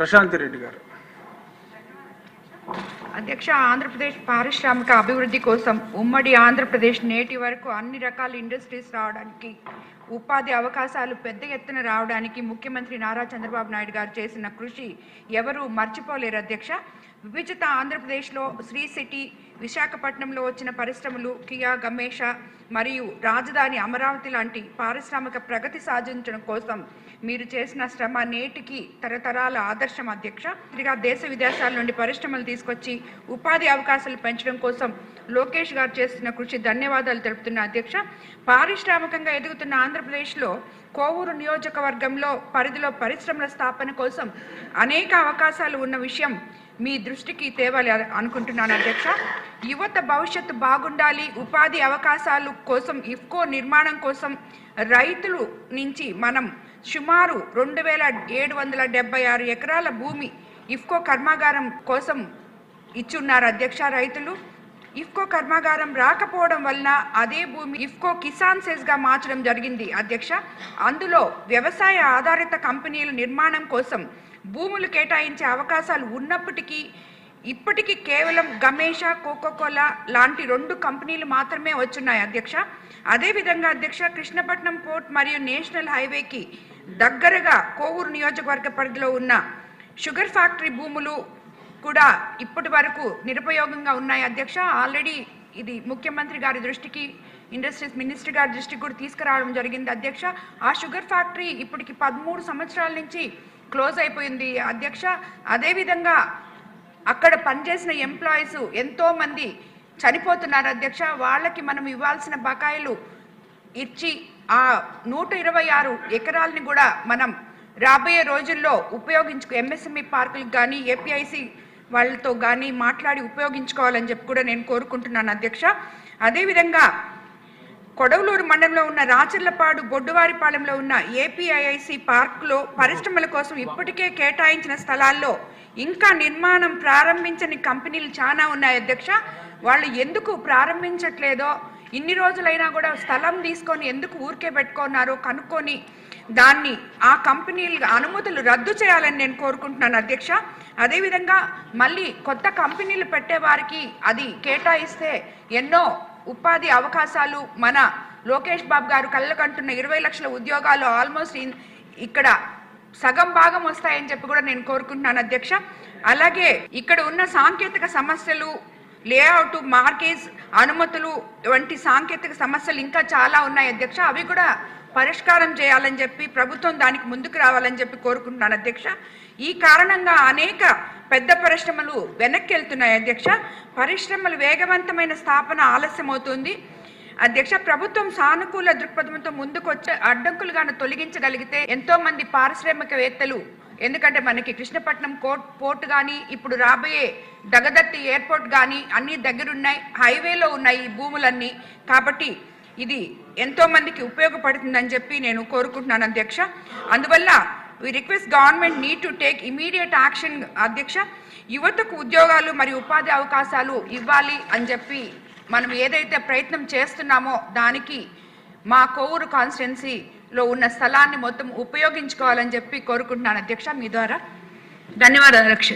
ప్రశాంతి రెడ్డి గారు. అధ్యక్ష, ఆంధ్రప్రదేశ్ పారిశ్రామిక అభివృద్ధి కోసం ఉమ్మడి ఆంధ్రప్రదేశ్ నేటి వరకు అన్ని రకాల ఇండస్ట్రీస్ రావడానికి, ఉపాధి అవకాశాలు పెద్ద ఎత్తున రావడానికి ముఖ్యమంత్రి నారా చంద్రబాబు నాయుడు గారు చేసిన కృషి ఎవరు మర్చిపోలేరు అధ్యక్ష. విభజిత ఆంధ్రప్రదేశ్లో శ్రీ సిటీ, విశాఖపట్నంలో వచ్చిన పరిశ్రమలు, కియా, గమేష మరియు రాజధాని అమరావతి లాంటి పారిశ్రామిక ప్రగతి సాధించడం కోసం మీరు చేసిన శ్రమ నేటికి తరతరాల ఆదర్శం అధ్యక్ష. దేశ విదేశాల నుండి పరిశ్రమలు తీసుకొచ్చి ఉపాధి అవకాశాలు పెంచడం కోసం లోకేష్ గారు చేస్తున్న కృషి ధన్యవాదాలు తెలుపుతున్న అధ్యక్ష. పారిశ్రామికంగా ఎదుగుతున్న ఆంధ్రప్రదేశ్లో కోవూరు నియోజకవర్గంలో పరిధిలో పరిశ్రమల స్థాపన కోసం అనేక అవకాశాలు ఉన్న విషయం మీ దృష్టికి తేవాలి అనుకుంటున్నాను అధ్యక్ష. యువత భవిష్యత్తు బాగుండాలి, ఉపాధి అవకాశాలు కోసం ఇఫ్కో నిర్మాణం కోసం రైతులు నుంచి మనం సుమారు 2776 ఎకరాల భూమి ఇఫ్కో కర్మాగారం కోసం ఇచ్చున్నారు అధ్యక్ష. రైతులు ఇఫ్కో కర్మాగారం రాకపోవడం వలన అదే భూమి ఇఫ్కో కిసాన్ సెస్గా మార్చడం జరిగింది అధ్యక్ష. అందులో వ్యవసాయ ఆధారిత కంపెనీల నిర్మాణం కోసం భూములు కేటాయించే అవకాశాలు ఉన్నప్పటికీ ఇప్పటికీ కేవలం గమేష, కోకోకోలా లాంటి 2 కంపెనీలు మాత్రమే వచ్చున్నాయి అధ్యక్ష. అదేవిధంగా అధ్యక్ష, కృష్ణపట్నం పోర్ట్ మరియు నేషనల్ హైవేకి దగ్గరగా కోవూరు నియోజకవర్గ పరిధిలో ఉన్న షుగర్ ఫ్యాక్టరీ భూములు కూడా ఇప్పటి వరకు నిరుపయోగంగా ఉన్నాయి అధ్యక్ష. ఆల్రెడీ ఇది ముఖ్యమంత్రి గారి దృష్టికి, ఇండస్ట్రీస్ మినిస్టర్ గారి దృష్టికి కూడా తీసుకురావడం జరిగింది అధ్యక్ష. ఆ షుగర్ ఫ్యాక్టరీ ఇప్పటికి 13 సంవత్సరాల నుంచి క్లోజ్ అయిపోయింది అధ్యక్ష. అదేవిధంగా అక్కడ పనిచేసిన ఎంప్లాయీస్ ఎంతోమంది చనిపోతున్నారు అధ్యక్ష. వాళ్ళకి మనం ఇవ్వాల్సిన బకాయిలు ఇచ్చి ఆ 126 ఎకరాలని కూడా మనం రాబోయే రోజుల్లో ఎంఎస్ఎంఈ పార్కులకు కానీ ఏపీఐసి వాళ్ళతో కానీ మాట్లాడి ఉపయోగించుకోవాలని చెప్పి కూడా నేను కోరుకుంటున్నాను అధ్యక్ష. అదేవిధంగా కొడవలూరు మండలంలో ఉన్న రాచర్లపాడు, బొడ్డువారిపాలెంలో ఉన్న ఏపీఐఐసి పార్కులో పరిశ్రమల కోసం ఇప్పటికే కేటాయించిన స్థలాల్లో ఇంకా నిర్మాణం ప్రారంభించని కంపెనీలు చాలా ఉన్నాయి అధ్యక్ష. వాళ్ళు ఎందుకు ప్రారంభించట్లేదో, ఇన్ని రోజులైనా కూడా స్థలం తీసుకొని ఎందుకు ఊరికే పెట్టుకున్నారో కనుక్కొని దాన్ని ఆ కంపెనీలు అనుమతులు రద్దు చేయాలని నేను కోరుకుంటున్నాను అధ్యక్ష. అదేవిధంగా మళ్ళీ కొత్త కంపెనీలు పెట్టే వారికి అది కేటాయిస్తే ఎన్నో ఉపాధి అవకాశాలు మన లోకేష్ బాబు గారు కళ్ళకంటున్న 20 లక్షల ఉద్యోగాలు ఆల్మోస్ట్ ఇక్కడ సగం భాగం వస్తాయని చెప్పి కూడా నేను కోరుకుంటున్నాను అధ్యక్ష. అలాగే ఇక్కడ ఉన్న సాంకేతిక సమస్యలు, లేఅవుట్, మార్కేజ్, అనుమతులు వంటి సాంకేతిక సమస్యలు ఇంకా చాలా ఉన్నాయి అధ్యక్ష. అవి కూడా పరిష్కారం చేయాలని చెప్పి ప్రభుత్వం దానికి ముందుకు రావాలని చెప్పి కోరుకుంటున్నాను అధ్యక్ష. ఈ కారణంగా అనేక పెద్ద పరిశ్రమలు వెనక్కి వెళ్తున్నాయి అధ్యక్ష. పరిశ్రమలు వేగవంతమైన స్థాపన ఆలస్యం అవుతుంది అధ్యక్ష. ప్రభుత్వం సానుకూల దృక్పథంతో ముందుకు వచ్చే అడ్డంకులుగాను తొలగించగలిగితే ఎంతో మంది పారిశ్రామికవేత్తలు, ఎందుకంటే మనకి కృష్ణపట్నం పోర్ట్ కానీ ఇప్పుడు రాబోయే దగదత్తి ఎయిర్పోర్ట్ కానీ అన్ని దగ్గరున్నాయి, హైవేలో ఉన్నాయి ఈ భూములన్నీ. కాబట్టి ఇది ఎంతో మందికి ఉపయోగపడుతుందని చెప్పి నేను కోరుకుంటున్నాను అధ్యక్ష. అందువల్ల we request government need to take immediate action అధ్యక్ష. యువతకు ఉద్యోగాలు మరియు ఉపాధి అవకాశాలు ఇవ్వాలి అని చెప్పి మనం ఏదైతే ప్రయత్నం చేస్తున్నామో దానికి మా కోవూరు కాన్స్టిట్యున్సీలో ఉన్న స్థలాన్ని మొత్తం ఉపయోగించుకోవాలని చెప్పి కోరుకుంటున్నాను అధ్యక్ష. మీ ద్వారా ధన్యవాదాలు అధ్యక్ష.